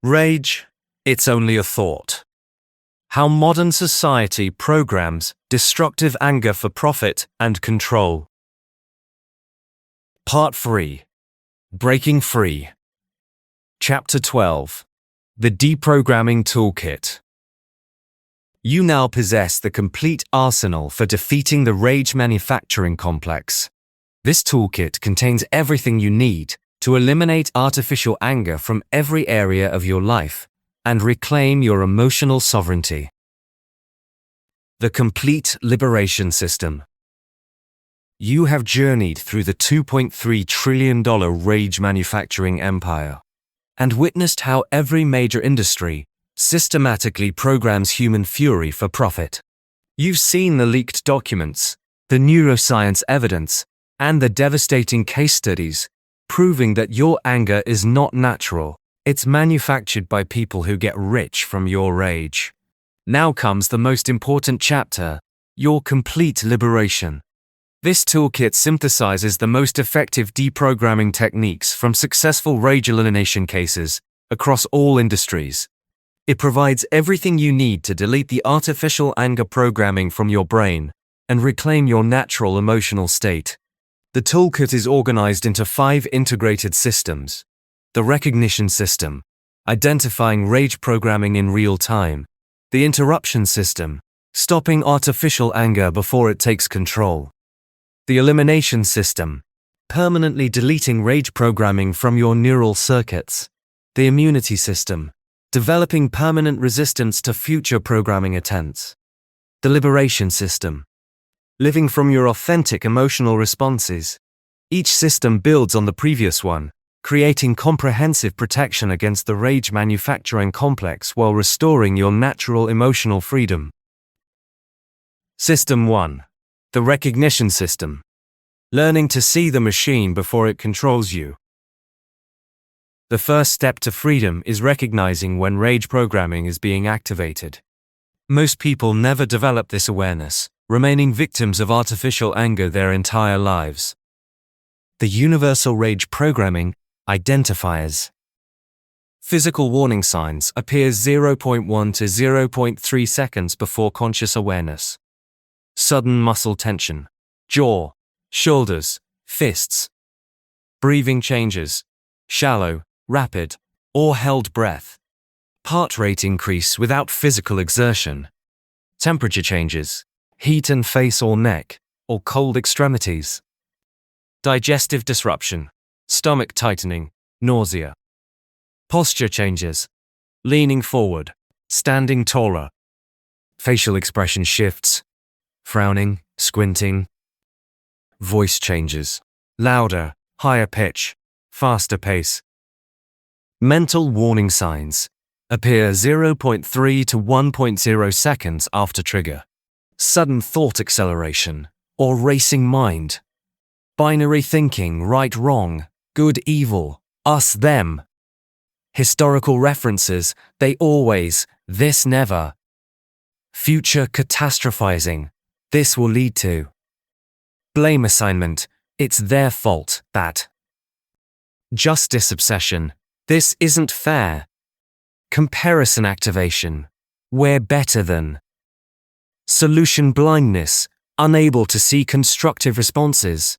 Rage, it's only a thought. How modern society programs destructive anger for profit and control. Part 3. Breaking Free. Chapter 12. The Deprogramming Toolkit. You now possess the complete arsenal for defeating the rage manufacturing complex. This toolkit contains everything you need to eliminate artificial anger from every area of your life and reclaim your emotional sovereignty. The Complete Liberation System. You have journeyed through the $2.3 trillion rage manufacturing empire and witnessed how every major industry systematically programs human fury for profit. You've seen the leaked documents, the neuroscience evidence, and the devastating case studies proving that your anger is not natural. It's manufactured by people who get rich from your rage. Now comes the most important chapter, your complete liberation. This toolkit synthesizes the most effective deprogramming techniques from successful rage elimination cases across all industries. It provides everything you need to delete the artificial anger programming from your brain and reclaim your natural emotional state. The toolkit is organized into 5 integrated systems. The recognition system, identifying rage programming in real time. The interruption system, stopping artificial anger before it takes control. The elimination system, permanently deleting rage programming from your neural circuits. The immunity system, developing permanent resistance to future programming attempts. The liberation system, living from your authentic emotional responses. Each system builds on the previous one, creating comprehensive protection against the rage manufacturing complex while restoring your natural emotional freedom. System 1. The recognition system. Learning to see the machine before it controls you. The first step to freedom is recognizing when rage programming is being activated. Most people never develop this awareness, remaining victims of artificial anger their entire lives. The universal rage programming identifiers. Physical warning signs appear 0.1 to 0.3 seconds before conscious awareness. Sudden muscle tension, jaw, shoulders, fists. Breathing changes, shallow, rapid, or held breath. Heart rate increase without physical exertion. Temperature changes, heat in face or neck, or cold extremities. Digestive disruption, stomach tightening, nausea. Posture changes, leaning forward, standing taller. Facial expression shifts, frowning, squinting. Voice changes, louder, higher pitch, faster pace. Mental warning signs appear 0.3 to 1.0 seconds after trigger. Sudden thought acceleration or racing mind. Binary thinking, right, wrong, good, evil, us, them. Historical references, they always, this never. Future catastrophizing, this will lead to. Blame assignment, it's their fault, that. Justice obsession, this isn't fair. Comparison activation, we're better than. Solution blindness, unable to see constructive responses.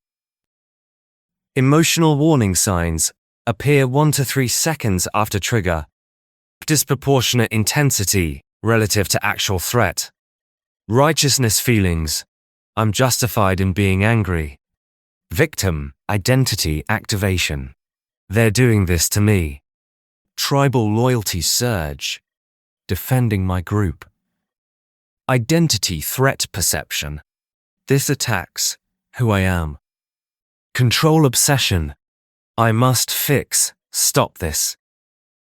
Emotional warning signs appear 1 to 3 seconds after trigger. Disproportionate intensity relative to actual threat. Righteousness feelings, I'm justified in being angry. Victim identity activation, they're doing this to me. Tribal loyalty surge, defending my group. Identity threat perception, this attacks who I am. Control obsession, I must fix, stop this.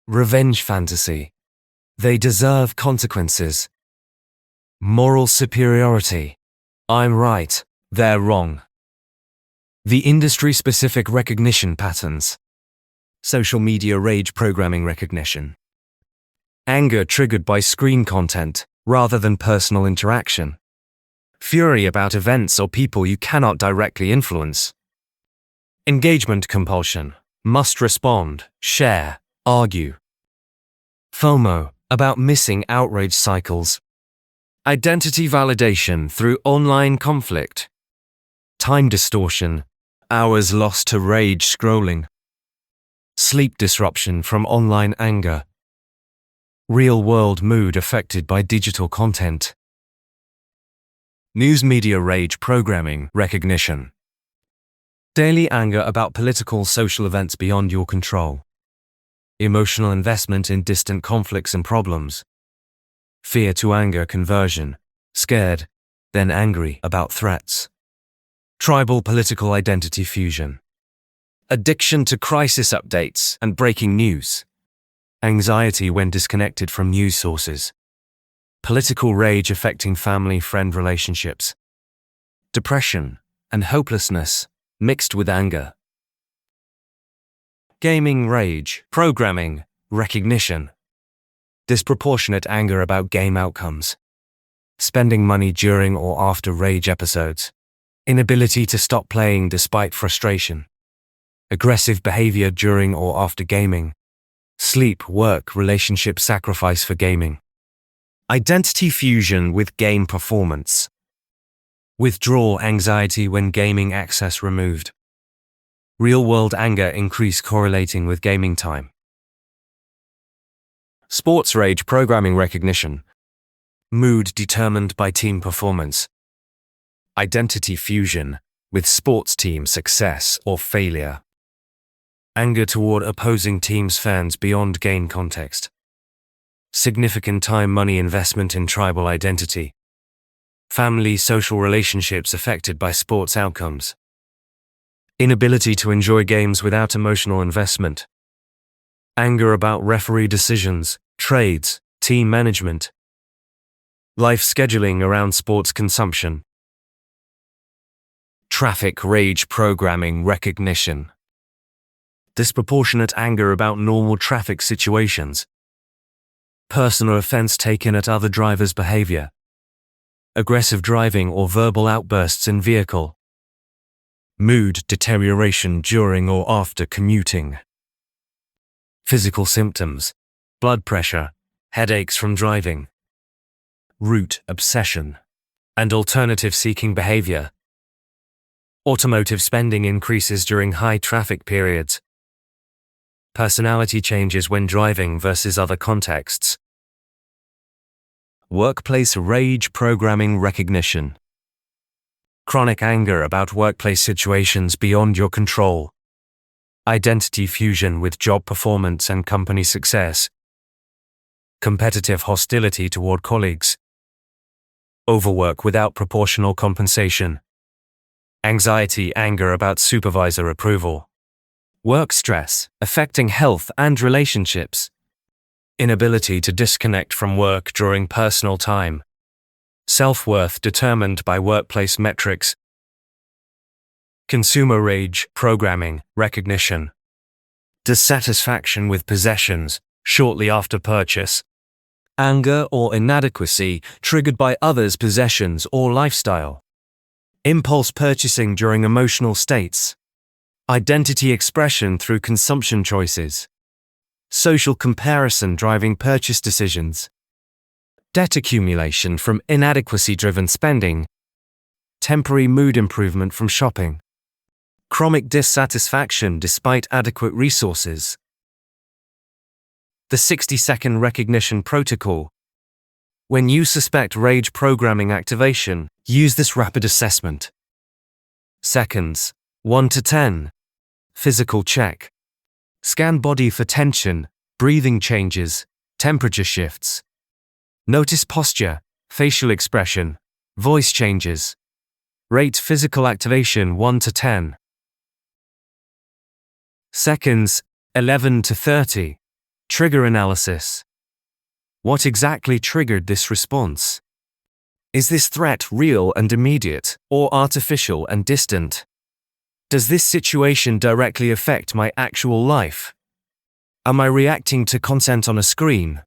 Revenge fantasy, they deserve consequences. Moral superiority, I'm right, they're wrong. The industry-specific recognition patterns. Social media rage programming recognition. Anger triggered by screen content rather than personal interaction. Fury about events or people you cannot directly influence. Engagement compulsion, must respond, share, argue. FOMO, about missing outrage cycles. Identity validation through online conflict. Time distortion, hours lost to rage scrolling. Sleep disruption from online anger. Real-world mood affected by digital content. News media rage programming recognition. Daily anger about political social events beyond your control. Emotional investment in distant conflicts and problems. Fear to anger conversion. Scared, then angry about threats. Tribal political identity fusion. Addiction to crisis updates and breaking news. Anxiety when disconnected from news sources. Political rage affecting family-friend relationships. Depression and hopelessness mixed with anger. Gaming rage, programming, recognition. Disproportionate anger about game outcomes. Spending money during or after rage episodes. Inability to stop playing despite frustration. Aggressive behavior during or after gaming. Sleep, work, relationship sacrifice for gaming. Identity fusion with game performance. Withdrawal anxiety when gaming access removed. Real-world anger increase correlating with gaming time. Sports rage programming recognition. Mood determined by team performance. Identity fusion with sports team success or failure. Anger toward opposing teams' fans beyond game context. Significant time money investment in tribal identity. Family social relationships affected by sports outcomes. Inability to enjoy games without emotional investment. Anger about referee decisions, trades, team management. Life scheduling around sports consumption. Traffic rage programming recognition. Disproportionate anger about normal traffic situations. Personal offense taken at other drivers' behavior. Aggressive driving or verbal outbursts in vehicle. Mood deterioration during or after commuting. Physical symptoms. Blood pressure, headaches from driving. Route obsession and alternative seeking behavior. Automotive spending increases during high traffic periods. Personality changes when driving versus other contexts. Workplace rage programming recognition. Chronic anger about workplace situations beyond your control. Identity fusion with job performance and company success. Competitive hostility toward colleagues. Overwork without proportional compensation. Anxiety, anger about supervisor approval. Work stress, affecting health and relationships. Inability to disconnect from work during personal time. Self-worth determined by workplace metrics. Consumer rage, programming, recognition. Dissatisfaction with possessions, shortly after purchase. Anger or inadequacy triggered by others' possessions or lifestyle. Impulse purchasing during emotional states. Identity expression through consumption choices. Social comparison driving purchase decisions. Debt accumulation from inadequacy-driven spending. Temporary mood improvement from shopping. Chronic dissatisfaction despite adequate resources. The 60-second recognition protocol. When you suspect rage programming activation, use this rapid assessment. Seconds, 1 to 10. Physical check. Scan body for tension, breathing changes, temperature shifts. Notice posture, facial expression, voice changes. Rate physical activation 1 to 10. Seconds, 11 to 30. Trigger analysis. What exactly triggered this response? Is this threat real and immediate, or artificial and distant? Does this situation directly affect my actual life? Am I reacting to content on a screen?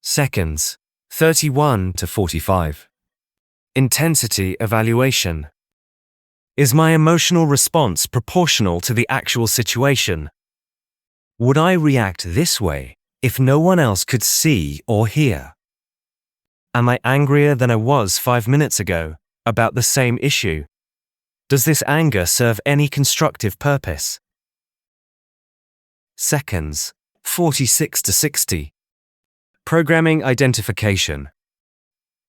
Seconds, 31 to 45. Intensity evaluation. Is my emotional response proportional to the actual situation? Would I react this way if no one else could see or hear? Am I angrier than I was 5 minutes ago about the same issue? Does this anger serve any constructive purpose? Seconds, 46 to 60. Programming identification.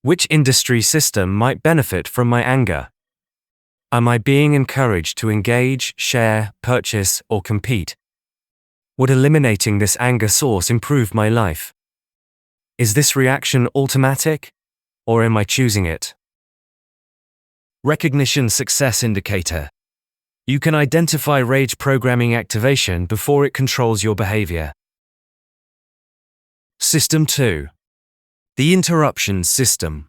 Which industry system might benefit from my anger? Am I being encouraged to engage, share, purchase, or compete? Would eliminating this anger source improve my life? Is this reaction automatic, or am I choosing it? Recognition success indicator. You can identify rage programming activation before it controls your behavior. System 2. The interruption system.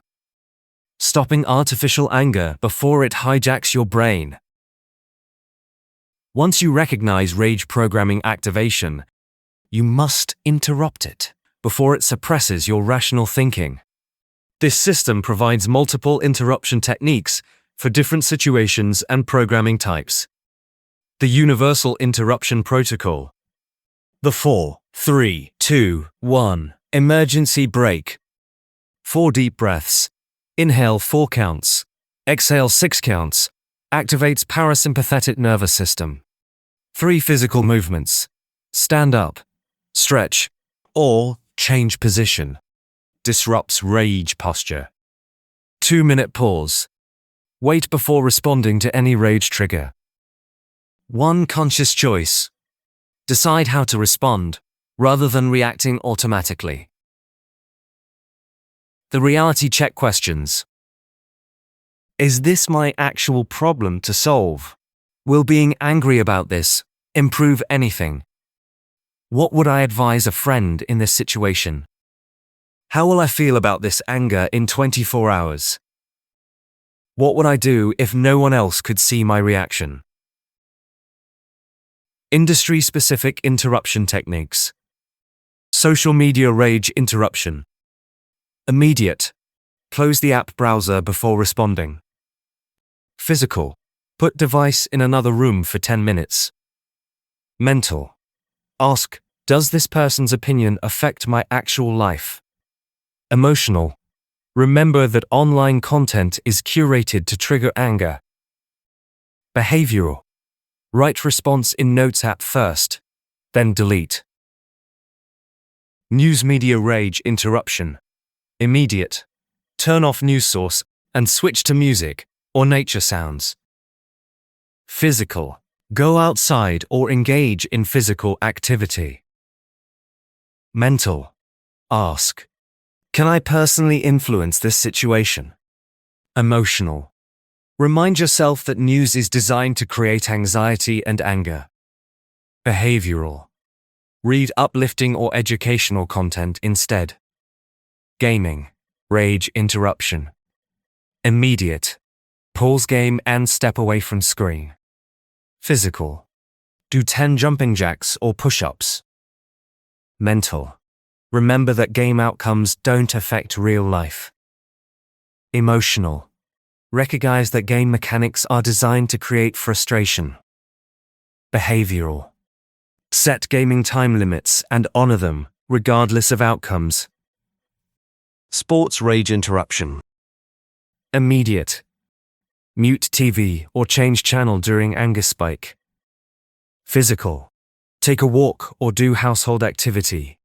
Stopping artificial anger before it hijacks your brain. Once you recognize rage programming activation, you must interrupt it before it suppresses your rational thinking. This system provides multiple interruption techniques for different situations and programming types. The Universal Interruption Protocol. The 4, 3, 2, 1 emergency brake. 4 deep breaths. Inhale 4 counts. Exhale 6 counts. Activates parasympathetic nervous system. 3 physical movements. Stand up, stretch, or change position. Disrupts rage posture. 2-minute pause. Wait before responding to any rage trigger. 1 conscious choice. Decide how to respond, rather than reacting automatically. The reality check questions. Is this my actual problem to solve? Will being angry about this improve anything? What would I advise a friend in this situation? How will I feel about this anger in 24 hours? What would I do if no one else could see my reaction? Industry-specific interruption techniques. Social media rage interruption. Immediate. Close the app browser before responding. Physical. Put device in another room for 10 minutes. Mental. Ask, does this person's opinion affect my actual life? Emotional. Remember that online content is curated to trigger anger. Behavioral. Write response in Notes app first, then delete. News media rage interruption. Immediate. Turn off news source and switch to music or nature sounds. Physical. Go outside or engage in physical activity. Mental. Ask, can I personally influence this situation? Emotional. Remind yourself that news is designed to create anxiety and anger. Behavioral. Read uplifting or educational content instead. Gaming. Rage interruption. Immediate. Pause game and step away from screen. Physical. Do 10 jumping jacks or push-ups. Mental. Remember that game outcomes don't affect real life. Emotional. Recognize that game mechanics are designed to create frustration. Behavioral. Set gaming time limits and honor them, regardless of outcomes. Sports rage interruption. Immediate. Mute TV or change channel during anger spike. Physical. Take a walk or do household activity.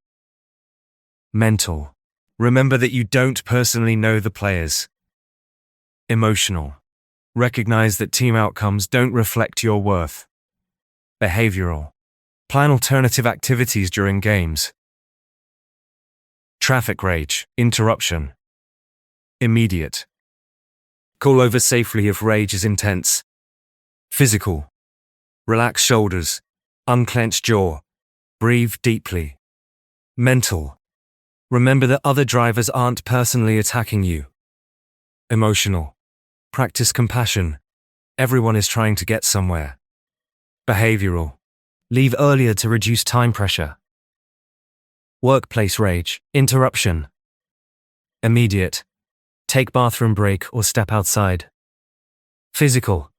Mental. Remember that you don't personally know the players. Emotional. Recognize that team outcomes don't reflect your worth. Behavioral. Plan alternative activities during games. Traffic rage interruption. Immediate. Call over safely if rage is intense. Physical. Relax shoulders. Unclench jaw. Breathe deeply. Mental. Remember that other drivers aren't personally attacking you. Emotional. Practice compassion. Everyone is trying to get somewhere. Behavioral. Leave earlier to reduce time pressure. Workplace rage interruption. Immediate. Take bathroom break or step outside. Physical.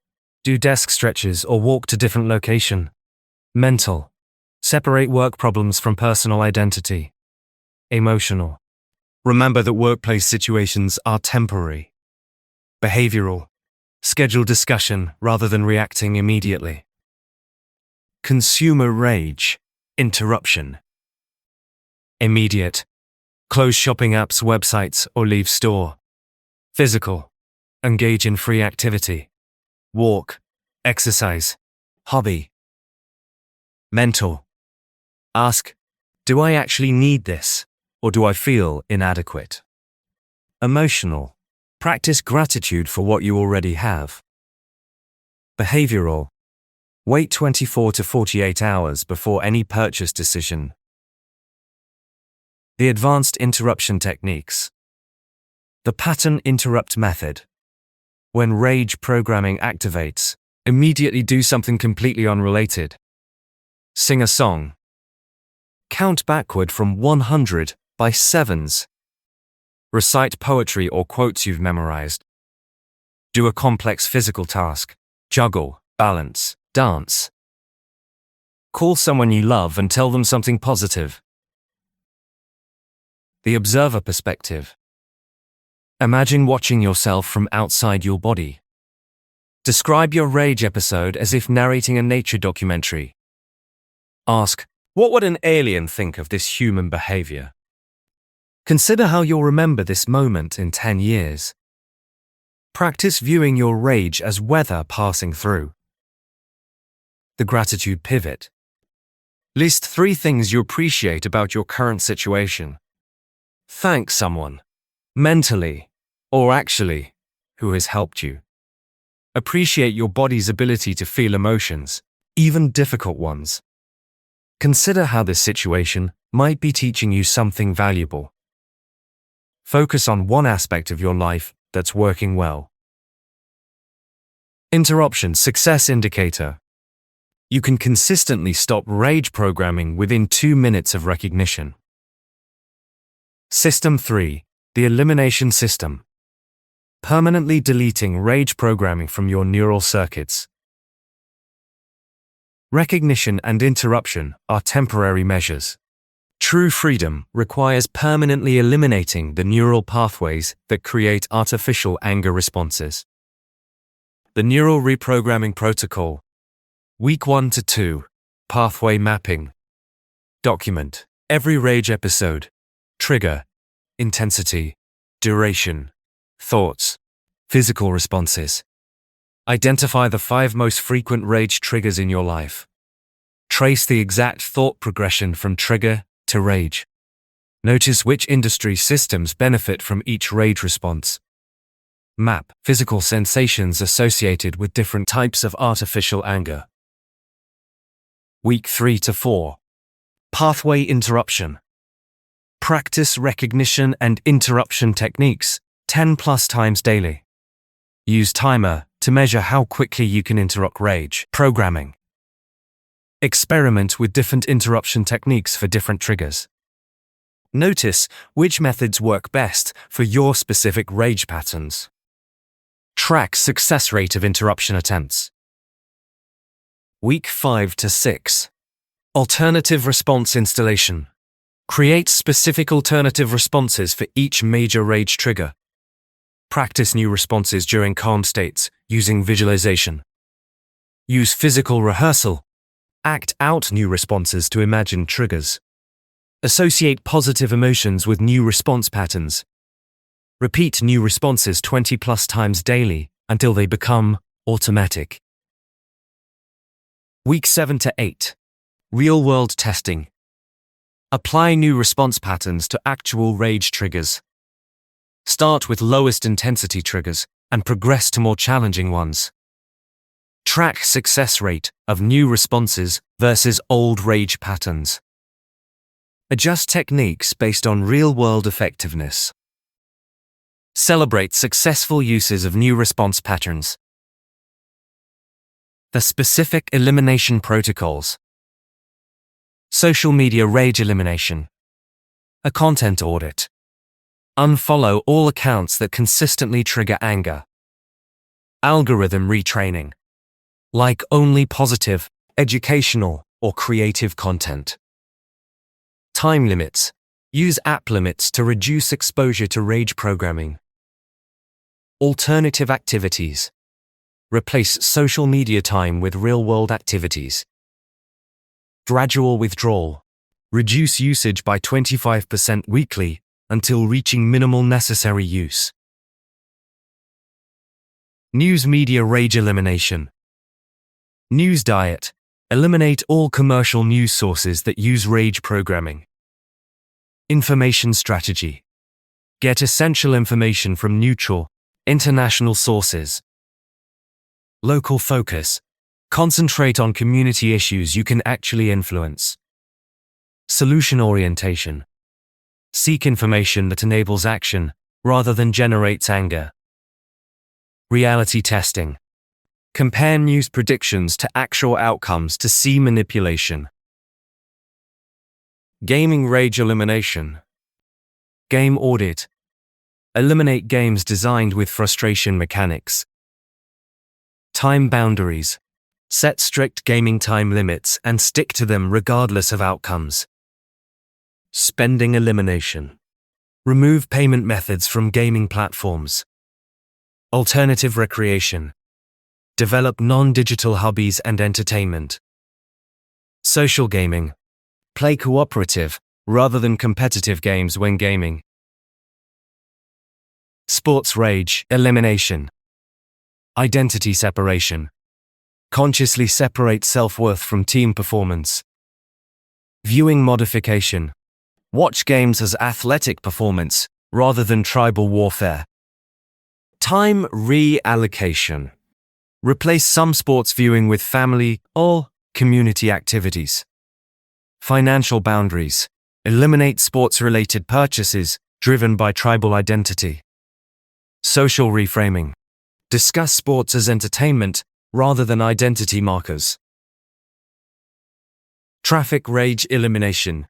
Do desk stretches or walk to different location. Mental. Separate work problems from personal identity. Emotional. Remember that workplace situations are temporary. Behavioral. Schedule discussion rather than reacting immediately. Consumer rage. Interruption. Immediate. Close shopping apps, websites, or leave store. Physical. Engage in free activity. Walk. Exercise. Hobby. Mental. Ask, do I actually need this, or do I feel inadequate? Emotional. Practice gratitude for what you already have. Behavioral. Wait 24 to 48 hours before any purchase decision. The advanced interruption techniques. The pattern interrupt method. When rage programming activates, immediately do something completely unrelated. Sing a song. Count backward from 100 by sevens. Recite poetry or quotes you've memorized. Do a complex physical task. Juggle, balance, dance. Call someone you love and tell them something positive. The observer perspective. Imagine watching yourself from outside your body. Describe your rage episode as if narrating a nature documentary. Ask, what would an alien think of this human behavior? Consider how you'll remember this moment in 10 years. Practice viewing your rage as weather passing through. The gratitude pivot. List 3 things you appreciate about your current situation. Thank someone, mentally or actually, who has helped you. Appreciate your body's ability to feel emotions, even difficult ones. Consider how this situation might be teaching you something valuable. Focus on one aspect of your life that's working well. Interruption success indicator. You can consistently stop rage programming within 2 minutes of recognition. System 3. The elimination system. Permanently deleting rage programming from your neural circuits. Recognition and interruption are temporary measures. True freedom requires permanently eliminating the neural pathways that create artificial anger responses. The Neural Reprogramming Protocol. Week 1 to 2. Pathway mapping. Document every rage episode. Trigger, intensity, duration, thoughts, physical responses. Identify the 5 most frequent rage triggers in your life. Trace the exact thought progression from trigger to rage. Notice which industry systems benefit from each rage response. Map physical sensations associated with different types of artificial anger. Week 3 to 4. Pathway interruption. Practice recognition and interruption techniques 10+ times daily. Use timer to measure how quickly you can interrupt rage programming. Experiment with different interruption techniques for different triggers. Notice which methods work best for your specific rage patterns. Track success rate of interruption attempts. Week 5 to 6. Alternative response installation. Create specific alternative responses for each major rage trigger. Practice new responses during calm states using visualization. Use physical rehearsal. Act out new responses to imagine triggers. Associate positive emotions with new response patterns. Repeat new responses 20+ times daily until they become automatic. Week 7 to 8. Real-world testing. Apply new response patterns to actual rage triggers. Start with lowest intensity triggers and progress to more challenging ones. Track success rate of new responses versus old rage patterns. Adjust techniques based on real-world effectiveness. Celebrate successful uses of new response patterns. The specific elimination protocols. Social media rage elimination. A content audit. Unfollow all accounts that consistently trigger anger. Algorithm retraining. Like only positive, educational, or creative content. Time limits. Use app limits to reduce exposure to rage programming. Alternative activities. Replace social media time with real-world activities. Gradual withdrawal. Reduce usage by 25% weekly until reaching minimal necessary use. News media rage elimination. News diet. Eliminate all commercial news sources that use rage programming. Information strategy. Get essential information from neutral, international sources. Local focus. Concentrate on community issues you can actually influence. Solution orientation. Seek information that enables action, rather than generates anger. Reality testing. Compare news predictions to actual outcomes to see manipulation. Gaming rage elimination. Game audit. Eliminate games designed with frustration mechanics. Time boundaries. Set strict gaming time limits and stick to them regardless of outcomes. Spending elimination. Remove payment methods from gaming platforms. Alternative recreation. Develop non-digital hobbies and entertainment. Social gaming. Play cooperative, rather than competitive games when gaming. Sports rage elimination. Identity separation. Consciously separate self-worth from team performance. Viewing modification. Watch games as athletic performance, rather than tribal warfare. Time reallocation. Replace some sports viewing with family or community activities. Financial boundaries. Eliminate sports-related purchases driven by tribal identity. Social reframing. Discuss sports as entertainment rather than identity markers. Traffic rage elimination.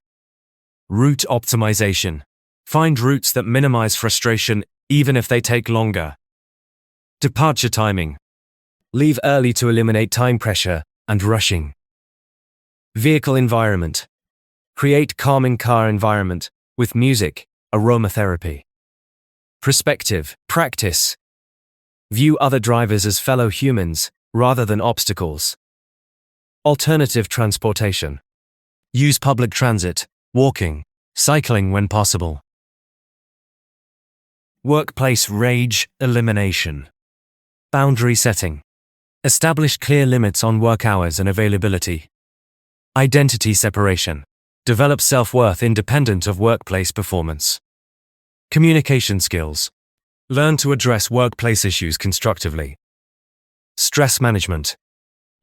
Route optimization. Find routes that minimize frustration even if they take longer. Departure timing. Leave early to eliminate time pressure and rushing. Vehicle environment. Create calming car environment with music, aromatherapy. Perspective, practice. View other drivers as fellow humans rather than obstacles. Alternative transportation. Use public transit, walking, cycling when possible. Workplace rage elimination. Boundary setting. Establish clear limits on work hours and availability. Identity separation. Develop self-worth independent of workplace performance. Communication skills. Learn to address workplace issues constructively. Stress management.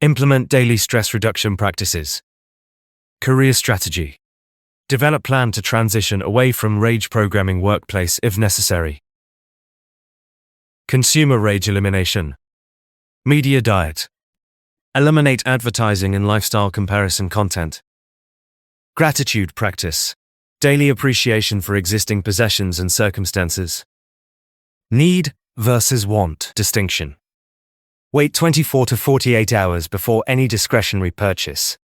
Implement daily stress reduction practices. Career strategy. Develop plan to transition away from rage programming workplace if necessary. Consumer rage elimination. Media diet. Eliminate advertising and lifestyle comparison content. Gratitude practice. Daily appreciation for existing possessions and circumstances. Need versus want distinction. Wait 24 to 48 hours before any discretionary purchase.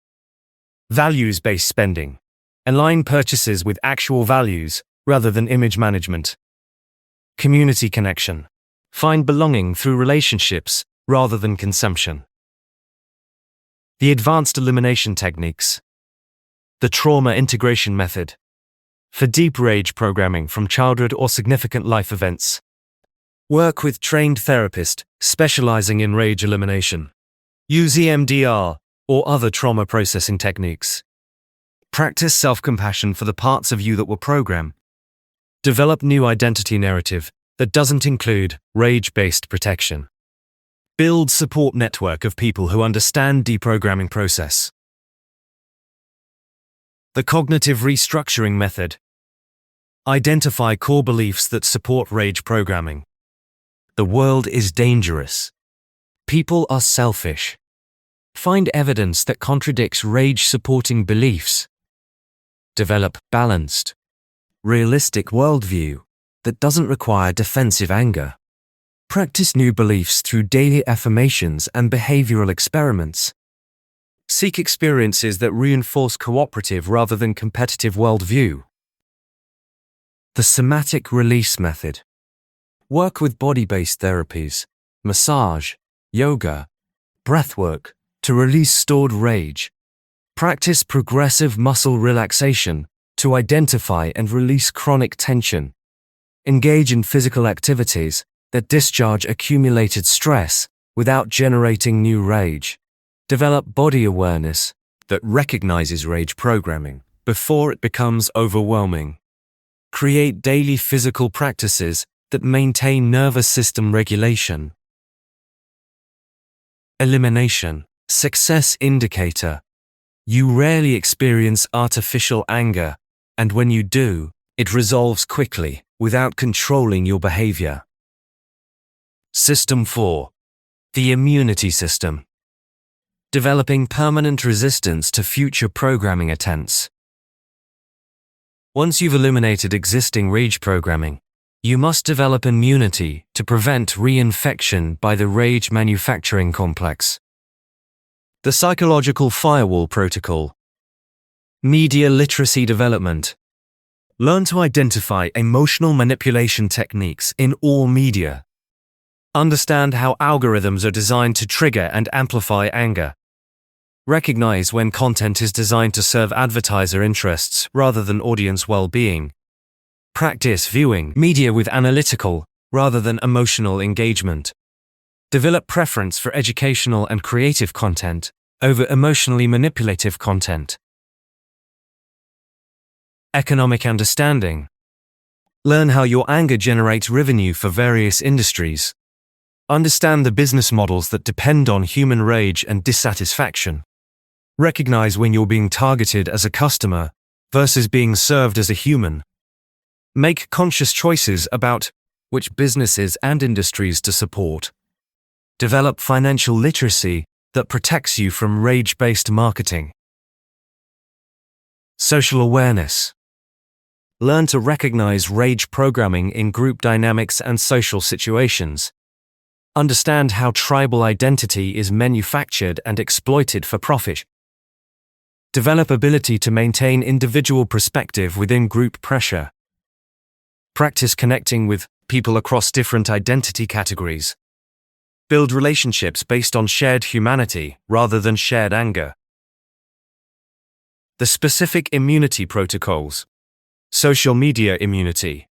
Values-based spending. Align purchases with actual values rather than image management. Community connection. Find belonging through relationships rather than consumption. The advanced elimination techniques. The trauma integration method. For deep rage programming from childhood or significant life events. Work with trained therapist specializing in rage elimination. Use EMDR or other trauma processing techniques. Practice self-compassion for the parts of you that were programmed. Develop new identity narrative that doesn't include rage-based protection. Build support network of people who understand deprogramming process. The cognitive restructuring method. Identify core beliefs that support rage programming. The world is dangerous. People are selfish. Find evidence that contradicts rage-supporting beliefs. Develop balanced, realistic worldview that doesn't require defensive anger. Practice new beliefs through daily affirmations and behavioral experiments. Seek experiences that reinforce cooperative rather than competitive worldview. The somatic release method. Work with body-based therapies, massage, yoga, breathwork to release stored rage. Practice progressive muscle relaxation to identify and release chronic tension. Engage in physical activities that discharge accumulated stress without generating new rage. Develop body awareness that recognizes rage programming before it becomes overwhelming. Create daily physical practices that maintain nervous system regulation. Elimination. Success indicator. You rarely experience artificial anger, and when you do, it resolves quickly, without controlling your behavior. System 4. The immunity system. Developing permanent resistance to future programming attempts. Once you've eliminated existing rage programming, you must develop immunity to prevent reinfection by the rage manufacturing complex. The psychological firewall protocol. Media literacy development. Learn to identify emotional manipulation techniques in all media. Understand how algorithms are designed to trigger and amplify anger. Recognize when content is designed to serve advertiser interests rather than audience well-being. Practice viewing media with analytical rather than emotional engagement. Develop preference for educational and creative content over emotionally manipulative content. Economic understanding. Learn how your anger generates revenue for various industries. Understand the business models that depend on human rage and dissatisfaction. Recognize when you're being targeted as a customer versus being served as a human. Make conscious choices about which businesses and industries to support. Develop financial literacy that protects you from rage-based marketing. Social awareness. Learn to recognize rage programming in group dynamics and social situations. Understand how tribal identity is manufactured and exploited for profit. Develop ability to maintain individual perspective within group pressure. Practice connecting with people across different identity categories. Build relationships based on shared humanity rather than shared anger. The specific immunity protocols. Social media immunity.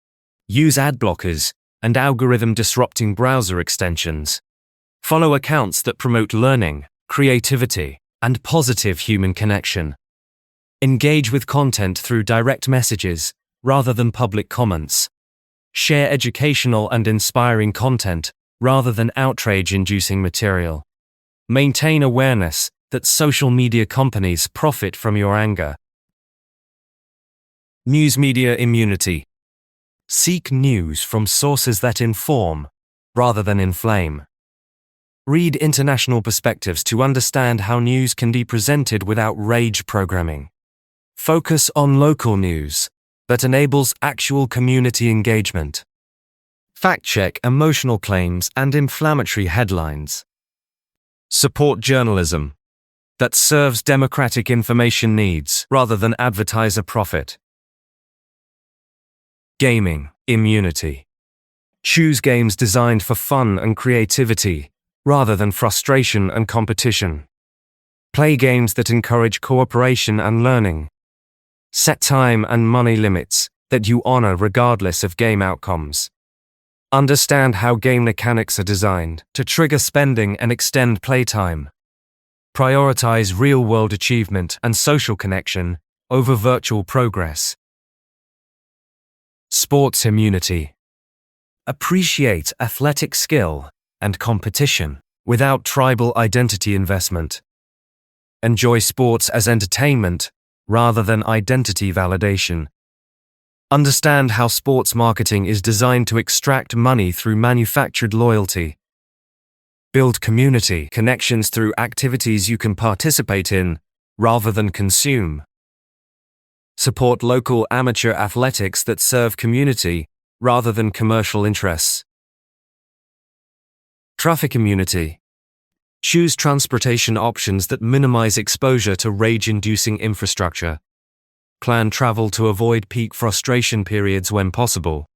Use ad blockers and algorithm-disrupting browser extensions. Follow accounts that promote learning, creativity, and positive human connection. Engage with content through direct messages rather than public comments. Share educational and inspiring content rather than outrage-inducing material. Maintain awareness that social media companies profit from your anger. News media immunity. Seek news from sources that inform rather than inflame. Read international perspectives to understand how news can be presented without rage programming. Focus on local news that enables actual community engagement. Fact-check emotional claims and inflammatory headlines. Support journalism that serves democratic information needs rather than advertiser profit. Gaming immunity. Choose games designed for fun and creativity rather than frustration and competition. Play games that encourage cooperation and learning. Set time and money limits that you honor regardless of game outcomes. Understand how game mechanics are designed to trigger spending and extend playtime. Prioritize real-world achievement and social connection over virtual progress. Sports immunity. Appreciate athletic skill and competition without tribal identity investment. Enjoy sports as entertainment rather than identity validation. Understand how sports marketing is designed to extract money through manufactured loyalty. Build community connections through activities you can participate in rather than consume. Support local amateur athletics that serve community rather than commercial interests. Traffic immunity. Choose transportation options that minimize exposure to rage-inducing infrastructure. Plan travel to avoid peak frustration periods when possible.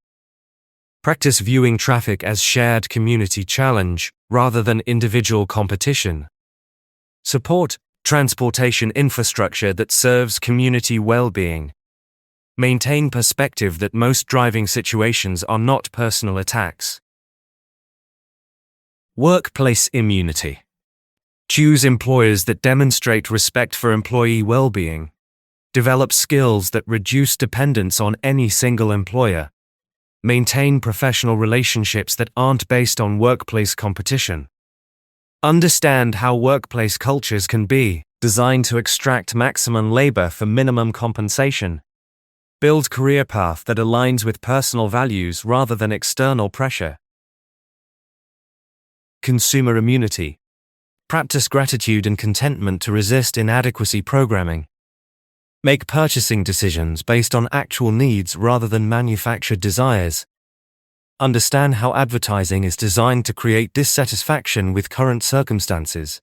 Practice viewing traffic as shared community challenge rather than individual competition. Support transportation infrastructure that serves community well-being. Maintain perspective that most driving situations are not personal attacks. Workplace immunity. Choose employers that demonstrate respect for employee well-being. Develop skills that reduce dependence on any single employer. Maintain professional relationships that aren't based on workplace competition. Understand how workplace cultures can be designed to extract maximum labor for minimum compensation. Build career path that aligns with personal values rather than external pressure. Consumer immunity. Practice gratitude and contentment to resist inadequacy programming. Make purchasing decisions based on actual needs rather than manufactured desires. Understand how advertising is designed to create dissatisfaction with current circumstances.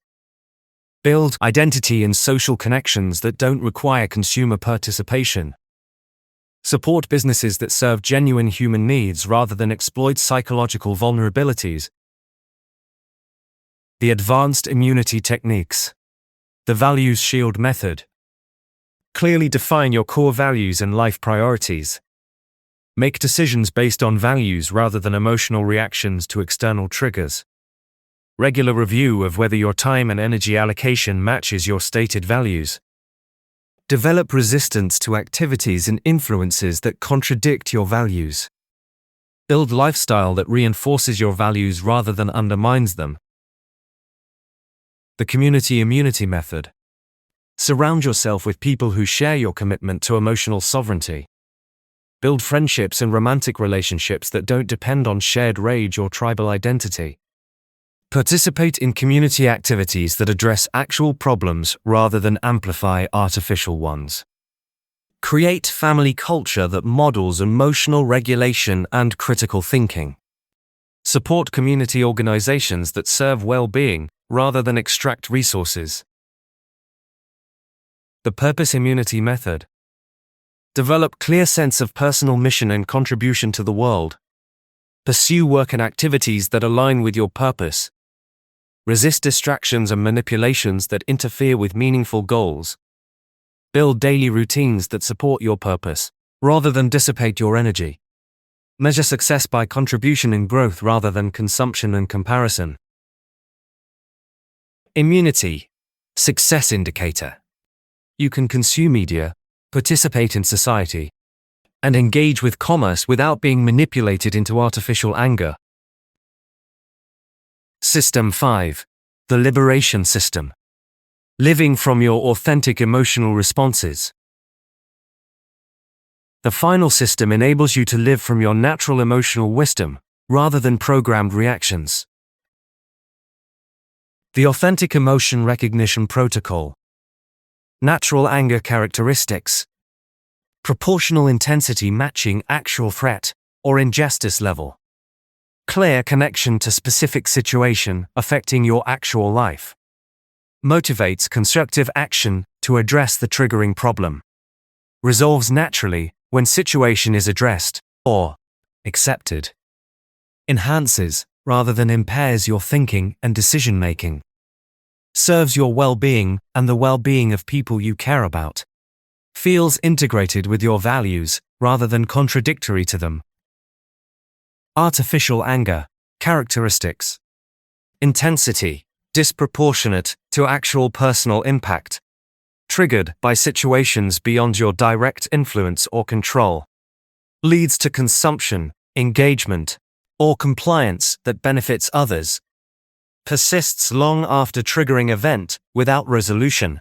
Build identity and social connections that don't require consumer participation. Support businesses that serve genuine human needs rather than exploit psychological vulnerabilities. The advanced immunity techniques. The values shield method. Clearly define your core values and life priorities. Make decisions based on values rather than emotional reactions to external triggers. Regular review of whether your time and energy allocation matches your stated values. Develop resistance to activities and influences that contradict your values. Build lifestyle that reinforces your values rather than undermines them. The community immunity method. Surround yourself with people who share your commitment to emotional sovereignty. Build friendships and romantic relationships that don't depend on shared rage or tribal identity. Participate in community activities that address actual problems rather than amplify artificial ones. Create family culture that models emotional regulation and critical thinking. Support community organizations that serve well-being rather than extract resources. The purpose immunity method. Develop clear sense of personal mission and contribution to the world. Pursue work and activities that align with your purpose. Resist distractions and manipulations that interfere with meaningful goals. Build daily routines that support your purpose, rather than dissipate your energy. Measure success by contribution and growth rather than consumption and comparison. Immunity. Success indicator. You can consume media, participate in society, and engage with commerce without being manipulated into artificial anger. System 5. The Liberation System. Living from your authentic emotional responses. The final system enables you to live from your natural emotional wisdom, rather than programmed reactions. The Authentic Emotion Recognition Protocol. Natural anger characteristics. Proportional intensity matching actual threat or injustice level. Clear connection to specific situation affecting your actual life. Motivates constructive action to address the triggering problem. Resolves naturally when situation is addressed or accepted. Enhances rather than impairs your thinking and decision making. Serves your well-being and the well-being of people you care about. Feels integrated with your values rather than contradictory to them. Artificial anger characteristics. Intensity disproportionate to actual personal impact. Triggered by situations beyond your direct influence or control. Leads to consumption, engagement, or compliance that benefits others. Persists long after triggering event without resolution.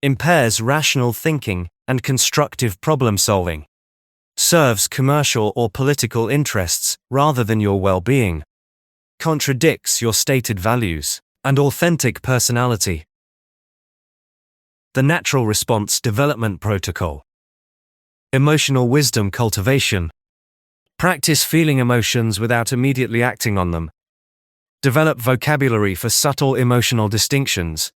Impairs rational thinking and constructive problem solving. Serves commercial or political interests rather than your well-being. Contradicts your stated values and authentic personality. The Natural Response Development Protocol. Emotional wisdom cultivation. Practice feeling emotions without immediately acting on them. Develop vocabulary for subtle emotional distinctions.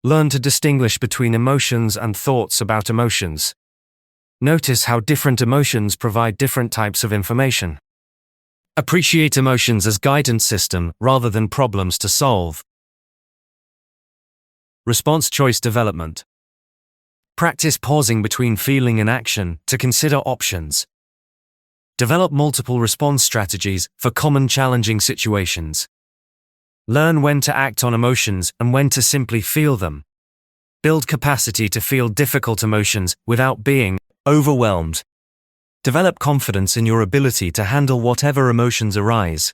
Learn to distinguish between emotions and thoughts about emotions. Notice how different emotions provide different types of information. Appreciate emotions as guidance system rather than problems to solve. Response choice development. Practice pausing between feeling and action to consider options. Develop multiple response strategies for common challenging situations. Learn when to act on emotions and when to simply feel them. Build capacity to feel difficult emotions without being overwhelmed. Develop confidence in your ability to handle whatever emotions arise.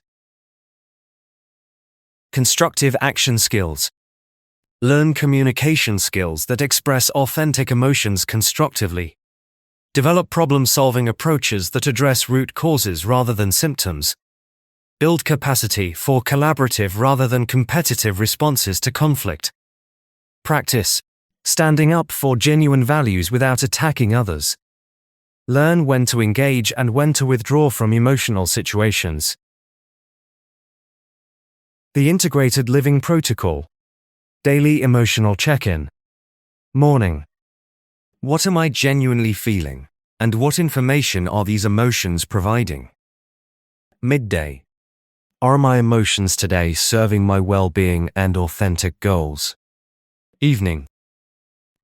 Constructive action skills. Learn communication skills that express authentic emotions constructively. Develop problem-solving approaches that address root causes rather than symptoms. Build capacity for collaborative rather than competitive responses to conflict. Practice standing up for genuine values without attacking others. Learn when to engage and when to withdraw from emotional situations. The Integrated Living Protocol. Daily emotional check-in. Morning. What am I genuinely feeling, and what information are these emotions providing? Midday. Are my emotions today serving my well-being and authentic goals? Evening.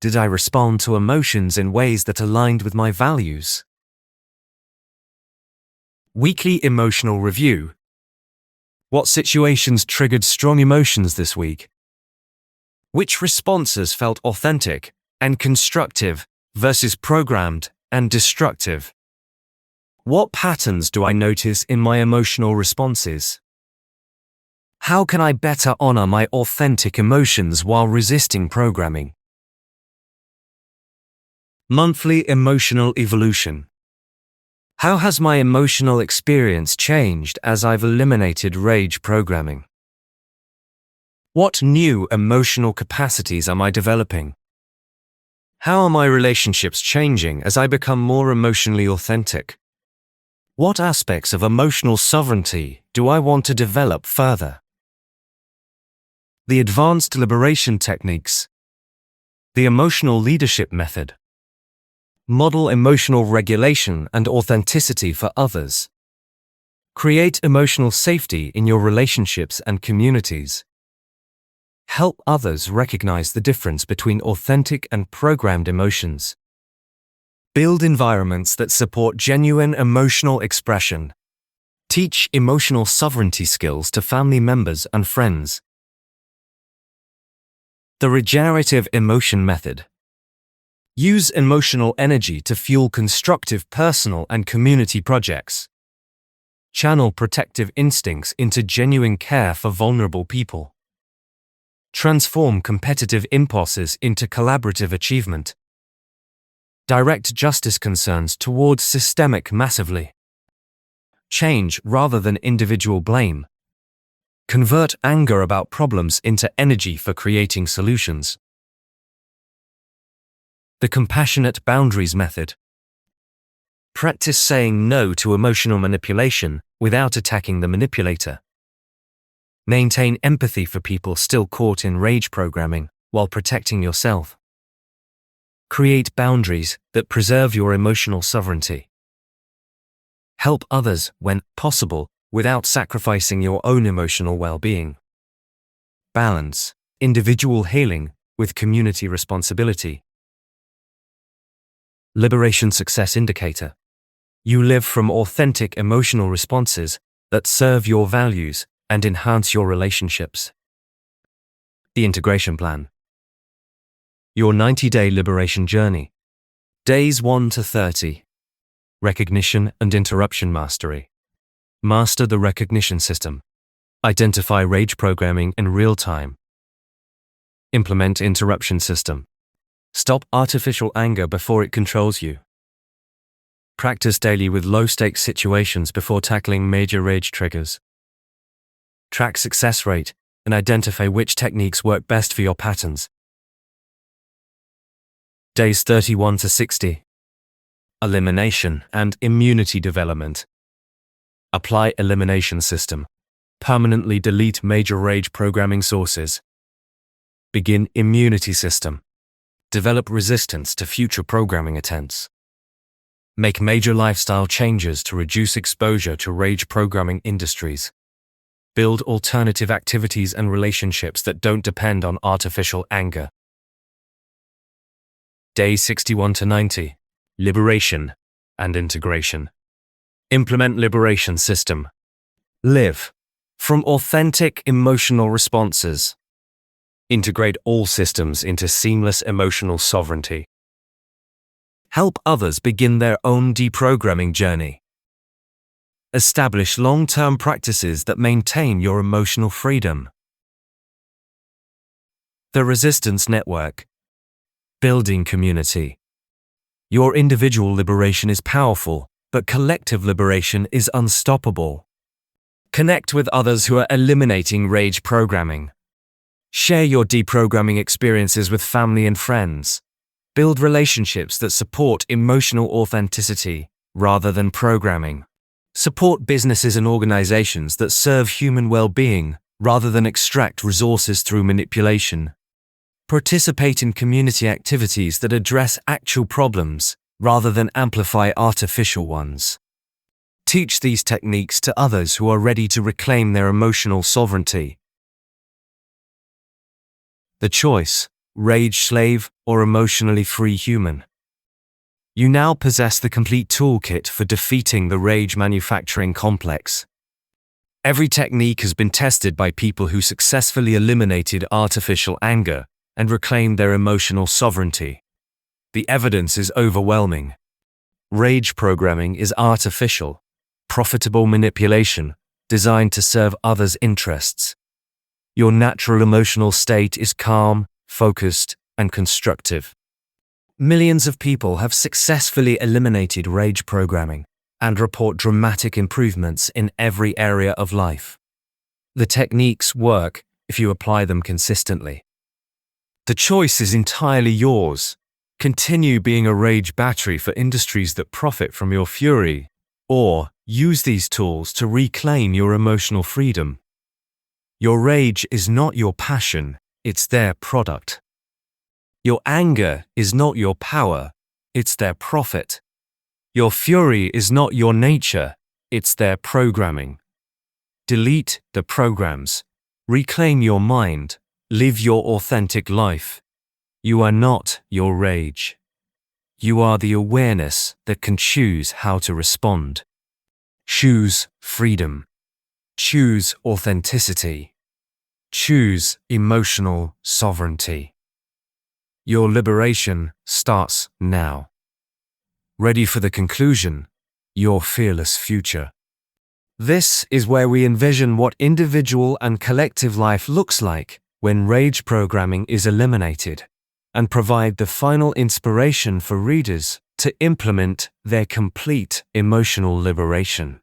Did I respond to emotions in ways that aligned with my values? Weekly emotional review. What situations triggered strong emotions this week? Which responses felt authentic and constructive versus programmed and destructive? What patterns do I notice in my emotional responses? How can I better honor my authentic emotions while resisting programming? Monthly emotional evolution. How has my emotional experience changed as I've eliminated rage programming? What new emotional capacities am I developing? How are my relationships changing as I become more emotionally authentic? What aspects of emotional sovereignty do I want to develop further? The Advanced Liberation Techniques. The Emotional Leadership Method. Model emotional regulation and authenticity for others. Create emotional safety in your relationships and communities. Help others recognize the difference between authentic and programmed emotions. Build environments that support genuine emotional expression. Teach emotional sovereignty skills to family members and friends. The Regenerative Emotion Method. Use emotional energy to fuel constructive personal and community projects. Channel protective instincts into genuine care for vulnerable people. Transform competitive impulses into collaborative achievement. Direct justice concerns towards systemic massively. Change rather than individual blame. Convert anger about problems into energy for creating solutions. The Compassionate Boundaries Method. Practice saying no to emotional manipulation without attacking the manipulator. Maintain empathy for people still caught in rage programming while protecting yourself. Create boundaries that preserve your emotional sovereignty. Help others when possible without sacrificing your own emotional well-being. Balance individual healing with community responsibility. Liberation Success Indicator. You live from authentic emotional responses that serve your values and enhance your relationships. The Integration Plan. Your 90-day liberation journey. Days 1 to 30. Recognition and interruption mastery. Master the recognition system. Identify rage programming in real time. Implement interruption system. Stop artificial anger before it controls you. Practice daily with low-stakes situations before tackling major rage triggers. Track success rate and identify which techniques work best for your patterns. Days 31 to 60. Elimination and immunity development. Apply elimination system. Permanently delete major rage programming sources. Begin immunity system. Develop resistance to future programming attempts. Make major lifestyle changes to reduce exposure to rage programming industries. Build alternative activities and relationships that don't depend on artificial anger. Day 61 to 90. Liberation and integration. Implement liberation system. Live from authentic emotional responses. Integrate all systems into seamless emotional sovereignty. Help others begin their own deprogramming journey. Establish long-term practices that maintain your emotional freedom. The Resistance Network. Building community. Your individual liberation is powerful, but collective liberation is unstoppable. Connect with others who are eliminating rage programming. Share your deprogramming experiences with family and friends. Build relationships that support emotional authenticity rather than programming. Support businesses and organizations that serve human well-being rather than extract resources through manipulation. Participate in community activities that address actual problems rather than amplify artificial ones. Teach these techniques to others who are ready to reclaim their emotional sovereignty. The choice: rage slave or emotionally free human. You now possess the complete toolkit for defeating the rage manufacturing complex. Every technique has been tested by people who successfully eliminated artificial anger and reclaimed their emotional sovereignty. The evidence is overwhelming. Rage programming is artificial, profitable manipulation designed to serve others' interests. Your natural emotional state is calm, focused, and constructive. Millions of people have successfully eliminated rage programming and report dramatic improvements in every area of life. The techniques work if you apply them consistently. The choice is entirely yours. Continue being a rage battery for industries that profit from your fury, or use these tools to reclaim your emotional freedom. Your rage is not your passion, it's their product. Your anger is not your power, it's their profit. Your fury is not your nature, it's their programming. Delete the programs. Reclaim your mind. Live your authentic life. You are not your rage. You are the awareness that can choose how to respond. Choose freedom. Choose authenticity. Choose emotional sovereignty. Your liberation starts now. Ready for the conclusion, your fearless future. This is where we envision what individual and collective life looks like when rage programming is eliminated, and provide the final inspiration for readers to implement their complete emotional liberation.